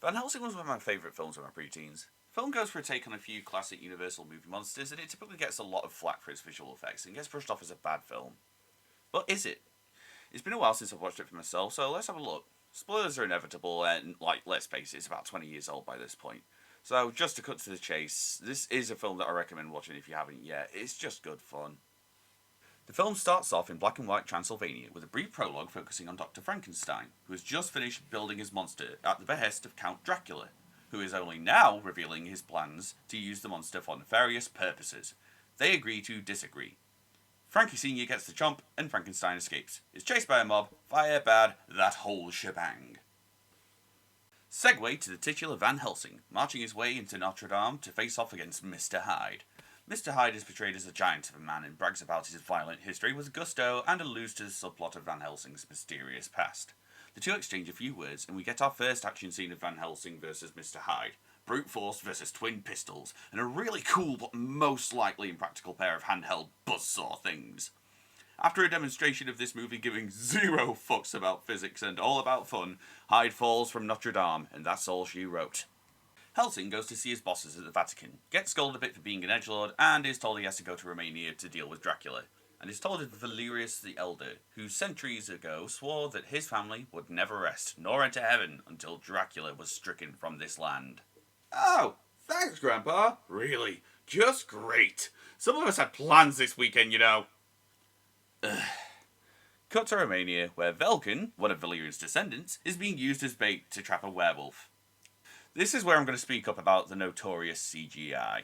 Van Helsing was one of my favourite films of my preteens. The film goes for a take on a few classic Universal movie monsters, and it typically gets a lot of flack for its visual effects and gets brushed off as a bad film. But is it? It's been a while since I've watched it for myself, so let's have a look. Spoilers are inevitable, and, let's face it, it's about 20 years old by this point. So, just to cut to the chase, this is a film that I recommend watching if you haven't yet. It's just good fun. The film starts off in black and white Transylvania with a brief prologue focusing on Dr. Frankenstein, who has just finished building his monster at the behest of Count Dracula, who is only now revealing his plans to use the monster for nefarious purposes. They agree to disagree. Frankie Sr. gets the chomp, and Frankenstein escapes. Is chased by a mob, fire bad, that whole shebang. Segue to the titular Van Helsing, marching his way into Notre Dame to face off against Mr. Hyde. Mr. Hyde is portrayed as a giant of a man and brags about his violent history with gusto and alludes to the subplot of Van Helsing's mysterious past. The two exchange a few words, and we get our first action scene of Van Helsing versus Mr. Hyde. Brute force versus twin pistols, and a really cool but most likely impractical pair of handheld buzzsaw things. After a demonstration of this movie giving zero fucks about physics and all about fun, Hyde falls from Notre Dame, and that's all she wrote. Helsing goes to see his bosses at the Vatican, gets scolded a bit for being an edgelord, and is told he has to go to Romania to deal with Dracula, and is told of Valerius the Elder, who centuries ago swore that his family would never rest, nor enter heaven, until Dracula was stricken from this land. Oh, thanks, Grandpa. Really, just great. Some of us had plans this weekend, you know. Cut to Romania, where Velkin, one of Valerian's descendants, is being used as bait to trap a werewolf. This is where I'm going to speak up about the notorious CGI.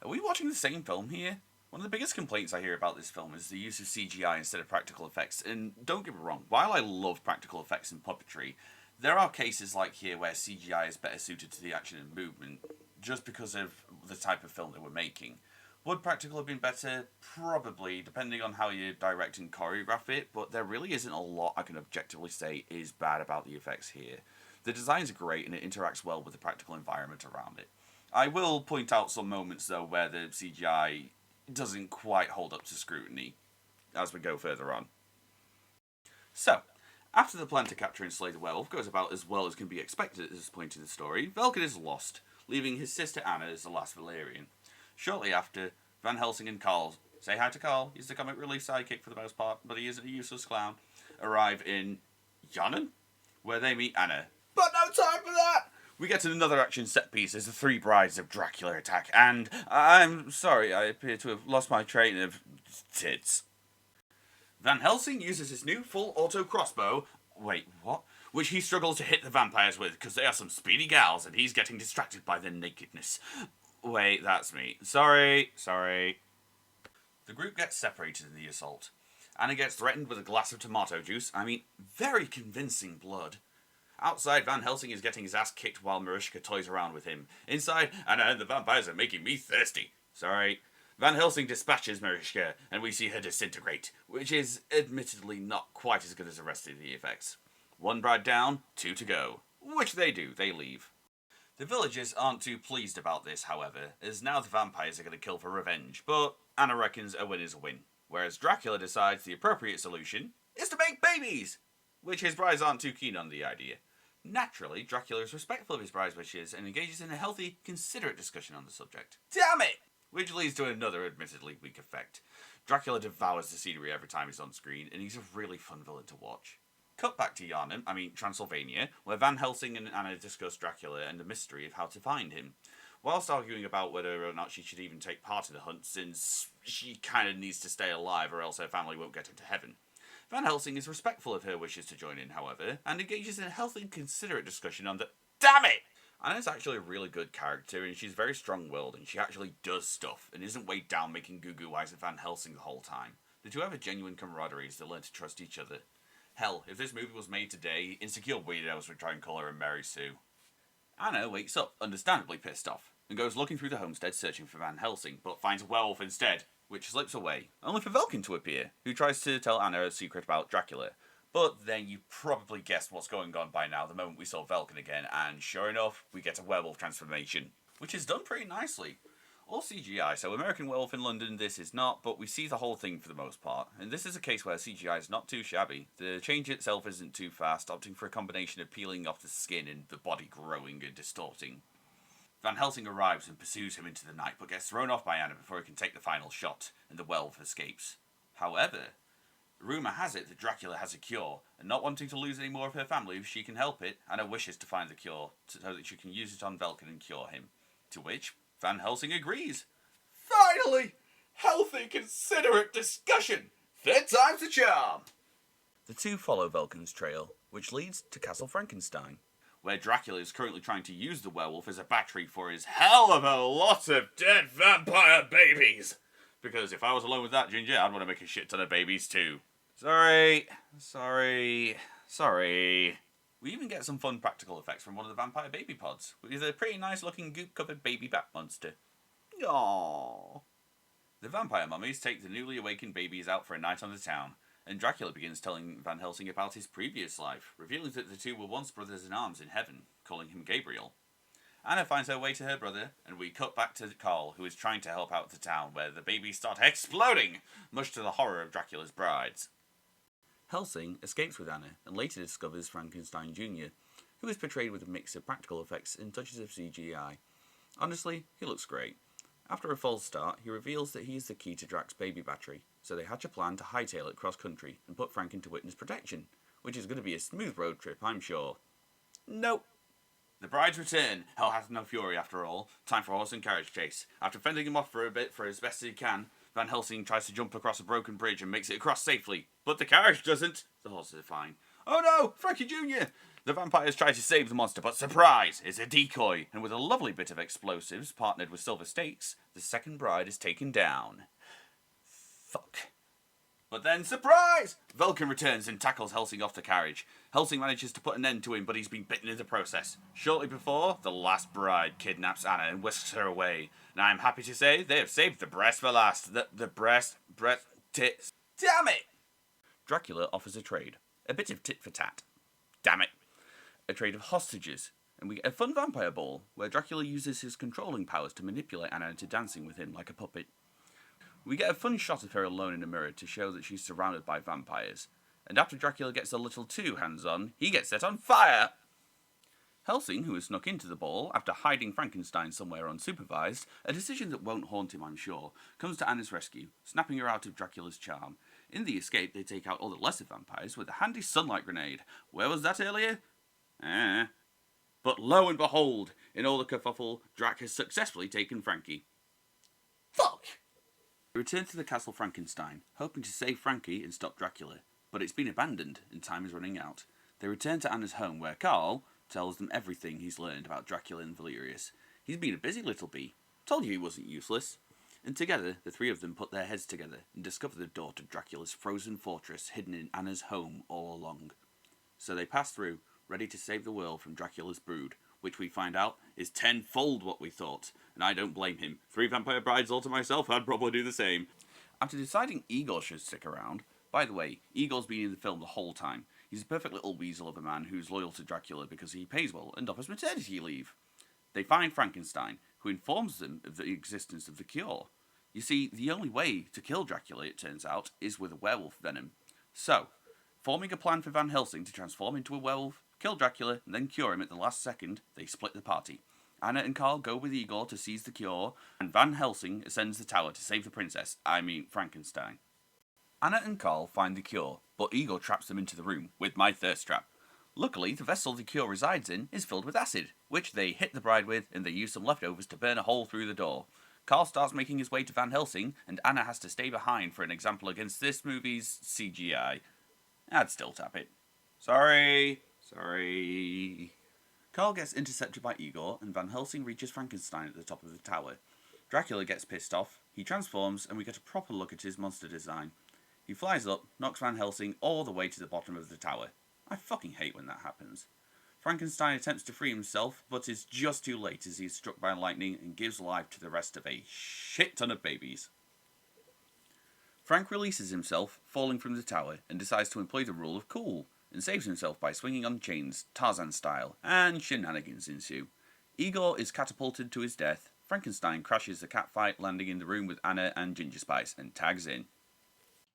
Are we watching the same film here? One of the biggest complaints I hear about this film is the use of CGI instead of practical effects, and don't get me wrong, while I love practical effects and puppetry, there are cases like here where CGI is better suited to the action and movement, just because of the type of film that we're making. Would practical have been better? Probably, depending on how you direct and choreograph it, but there really isn't a lot I can objectively say is bad about the effects here. The designs are great and it interacts well with the practical environment around it. I will point out some moments though where the CGI doesn't quite hold up to scrutiny as we go further on. So, after the plan to capture and slay the werewolf goes about as well as can be expected at this point in the story, Velkin is lost, leaving his sister Anna as the last Valerian. Shortly after, Van Helsing and Carl, say hi to Carl, he's the comic relief sidekick for the most part, but he isn't a useless clown, arrive in Jannen, where they meet Anna. But no time for that! We get to another action set piece as the three brides of Dracula attack, and I'm sorry, I appear to have lost my train of tits. Van Helsing uses his new full auto crossbow, wait, what? Which he struggles to hit the vampires with, because they are some speedy gals, and he's getting distracted by their nakedness. Wait, that's me. Sorry. The group gets separated in the assault. Anna gets threatened with a glass of tomato juice, very convincing blood. Outside, Van Helsing is getting his ass kicked while Mariska toys around with him. Inside, Anna and the vampires are making me thirsty. Sorry. Van Helsing dispatches Mariska, and we see her disintegrate, which is admittedly not quite as good as the rest of the effects. One bride down, two to go. Which they do, they leave. The villagers aren't too pleased about this, however, as now the vampires are going to kill for revenge, but Anna reckons a win is a win, whereas Dracula decides the appropriate solution is to make babies, which his brides aren't too keen on the idea. Naturally, Dracula is respectful of his bride's wishes and engages in a healthy, considerate discussion on the subject. Damn it! Which leads to another admittedly weak effect. Dracula devours the scenery every time he's on screen, and he's a really fun villain to watch. Cut back to Transylvania, where Van Helsing and Anna discuss Dracula and the mystery of how to find him, whilst arguing about whether or not she should even take part in the hunt, since she kind of needs to stay alive or else her family won't get into heaven. Van Helsing is respectful of her wishes to join in, however, and engages in a healthy and considerate discussion on the— Damn it! Anna's actually a really good character, and she's very strong-willed, and she actually does stuff, and isn't weighed down making goo-goo eyes at Van Helsing the whole time. The two have a genuine camaraderie as they learn to trust each other. Hell, if this movie was made today, insecure weirdos would try and call her a Mary Sue. Anna wakes up, understandably pissed off, and goes looking through the homestead searching for Van Helsing, but finds a werewolf instead, which slips away, only for Velkin to appear, who tries to tell Anna a secret about Dracula. But then you probably guessed what's going on by now the moment we saw Velkin again, and sure enough, we get a werewolf transformation, which is done pretty nicely. All CGI, so American Werewolf in London this is not, but we see the whole thing for the most part. And this is a case where CGI is not too shabby. The change itself isn't too fast, opting for a combination of peeling off the skin and the body growing and distorting. Van Helsing arrives and pursues him into the night, but gets thrown off by Anna before he can take the final shot, and the werewolf escapes. However, rumour has it that Dracula has a cure, and not wanting to lose any more of her family if she can help it, Anna wishes to find the cure so that she can use it on Velkin and cure him. To which Van Helsing agrees. Finally! Healthy, considerate discussion! Third time's the charm! The two follow Velkin's trail, which leads to Castle Frankenstein, where Dracula is currently trying to use the werewolf as a battery for his hell of a lot of dead vampire babies. Because if I was alone with that ginger, I'd want to make a shit ton of babies too. Sorry. We even get some fun practical effects from one of the vampire baby pods, with a pretty nice looking goop-covered baby bat monster. Aww. The vampire mummies take the newly awakened babies out for a night on the town, and Dracula begins telling Van Helsing about his previous life, revealing that the two were once brothers in arms in heaven, calling him Gabriel. Anna finds her way to her brother, and we cut back to Carl, who is trying to help out the town, where the babies start exploding, much to the horror of Dracula's brides. Helsing escapes with Anna, and later discovers Frankenstein Jr., who is portrayed with a mix of practical effects and touches of CGI. Honestly, he looks great. After a false start, he reveals that he is the key to Drac's baby battery, so they hatch a plan to hightail it cross-country and put Frank into witness protection, which is going to be a smooth road trip, I'm sure. Nope. The brides return. Hell has no fury after all. Time for a horse and carriage chase. After fending him off for a bit for as best as he can, Van Helsing tries to jump across a broken bridge and makes it across safely. But the carriage doesn't. The horses are fine. Oh no! Frankie Jr.! The vampires try to save the monster, but surprise! It's a decoy, and with a lovely bit of explosives partnered with silver stakes, the second bride is taken down. Fuck. But then, surprise! Velkin returns and tackles Helsing off the carriage. Helsing manages to put an end to him, but he's been bitten in the process. Shortly before, the last bride kidnaps Anna and whisks her away. And I'm happy to say they have saved the breast for last. The breast, tits. Damn it! Dracula offers a trade. A bit of tit for tat. Damn it. A trade of hostages. And we get a fun vampire ball, where Dracula uses his controlling powers to manipulate Anna into dancing with him like a puppet. We get a fun shot of her alone in a mirror to show that she's surrounded by vampires. And after Dracula gets a little too hands-on, he gets set on fire! Helsing, who has snuck into the ball after hiding Frankenstein somewhere unsupervised, a decision that won't haunt him, I'm sure, comes to Anna's rescue, snapping her out of Dracula's charm. In the escape, they take out all the lesser vampires with a handy sunlight grenade. Where was that earlier? But lo and behold, in all the kerfuffle, Drac has successfully taken Frankie. Fuck! They return to the Castle Frankenstein, hoping to save Frankie and stop Dracula, but it's been abandoned and time is running out. They return to Anna's home where Carl tells them everything he's learned about Dracula and Valerius. He's been a busy little bee. Told you he wasn't useless. And together, the three of them put their heads together and discover the door to Dracula's frozen fortress hidden in Anna's home all along. So they pass through, ready to save the world from Dracula's brood, which we find out is tenfold what we thought. And I don't blame him. 3 vampire brides all to myself, I'd probably do the same. After deciding Igor should stick around, by the way, Igor's been in the film the whole time. He's a perfect little weasel of a man who's loyal to Dracula because he pays well and offers maternity leave. They find Frankenstein, who informs them of the existence of the cure. You see, the only way to kill Dracula, it turns out, is with a werewolf venom. So, forming a plan for Van Helsing to transform into a werewolf, kill Dracula, and then cure him at the last second, they split the party. Anna and Carl go with Igor to seize the cure, and Van Helsing ascends the tower to save the princess, Frankenstein. Anna and Carl find the cure, but Igor traps them into the room with my thirst trap. Luckily, the vessel the cure resides in is filled with acid, which they hit the bride with, and they use some leftovers to burn a hole through the door. Carl starts making his way to Van Helsing, and Anna has to stay behind for an example against this movie's CGI. I'd still tap it. Sorry. Carl gets intercepted by Igor, and Van Helsing reaches Frankenstein at the top of the tower. Dracula gets pissed off, he transforms, and we get a proper look at his monster design. He flies up, knocks Van Helsing all the way to the bottom of the tower. I fucking hate when that happens. Frankenstein attempts to free himself, but is just too late as he is struck by lightning and gives life to the rest of a shit ton of babies. Frank releases himself, falling from the tower, and decides to employ the rule of cool, and saves himself by swinging on chains, Tarzan style, and shenanigans ensue. Igor is catapulted to his death, Frankenstein crashes the cat fight, landing in the room with Anna and Ginger Spice, and tags in.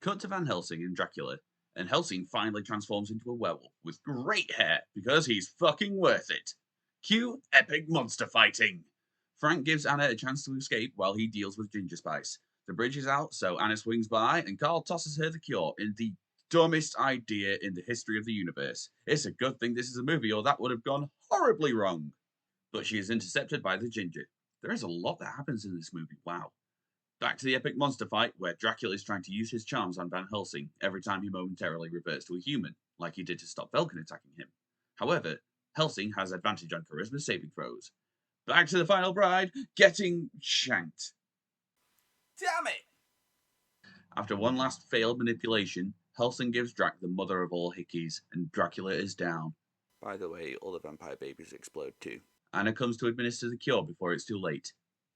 Cut to Van Helsing and Dracula, and Helsing finally transforms into a werewolf with great hair because he's fucking worth it. Cue epic monster fighting. Frank gives Anna a chance to escape while he deals with Ginger Spice. The bridge is out, so Anna swings by, and Carl tosses her the cure in the dumbest idea in the history of the universe. It's a good thing this is a movie, or that would have gone horribly wrong. But she is intercepted by the Ginger. There is a lot that happens in this movie, wow. Back to the epic monster fight, where Dracula is trying to use his charms on Van Helsing every time he momentarily reverts to a human, like he did to stop Velkin attacking him. However, Helsing has advantage on charisma saving throws. Back to the final bride, getting shanked. Damn it! After one last failed manipulation, Helsing gives Drac the mother of all hickeys, and Dracula is down. By the way, all the vampire babies explode too. Anna comes to administer the cure before it's too late.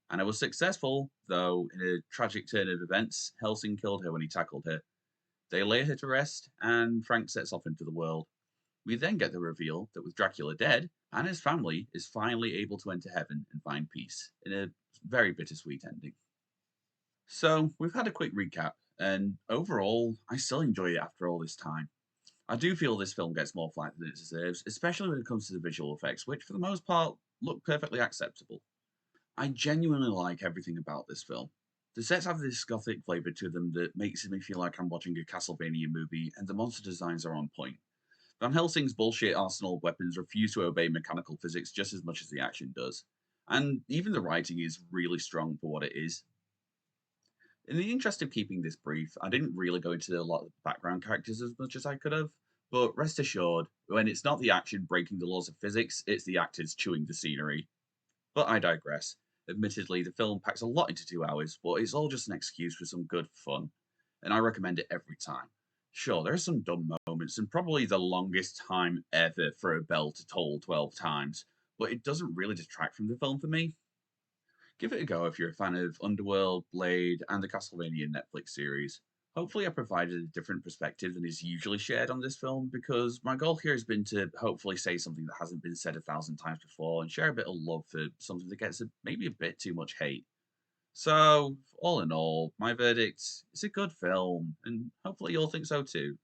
Anna was successful, though in a tragic turn of events, Helsing killed her when he tackled her. They lay her to rest, and Frank sets off into the world. We then get the reveal that with Dracula dead, Anna's family is finally able to enter heaven and find peace, in a very bittersweet ending. So, we've had a quick recap, and overall, I still enjoy it after all this time. I do feel this film gets more flack than it deserves, especially when it comes to the visual effects, which for the most part look perfectly acceptable. I genuinely like everything about this film. The sets have this gothic flavour to them that makes me feel like I'm watching a Castlevania movie, and the monster designs are on point. Van Helsing's bullshit arsenal of weapons refuse to obey mechanical physics just as much as the action does. And even the writing is really strong for what it is. In the interest of keeping this brief, I didn't really go into a lot of background characters as much as I could have, but rest assured, when it's not the action breaking the laws of physics, it's the actors chewing the scenery. But I digress. Admittedly, the film packs a lot into 2 hours, but it's all just an excuse for some good fun, and I recommend it every time. Sure, there are some dumb moments, and probably the longest time ever for a bell to toll 12 times, but it doesn't really detract from the film for me. Give it a go if you're a fan of Underworld, Blade, and the Castlevania Netflix series. Hopefully, I provided a different perspective than is usually shared on this film, because my goal here has been to hopefully say something that hasn't been said 1,000 times before and share a bit of love for something that gets maybe a bit too much hate. So, all in all, my verdict is a good film, and hopefully you'll think so too.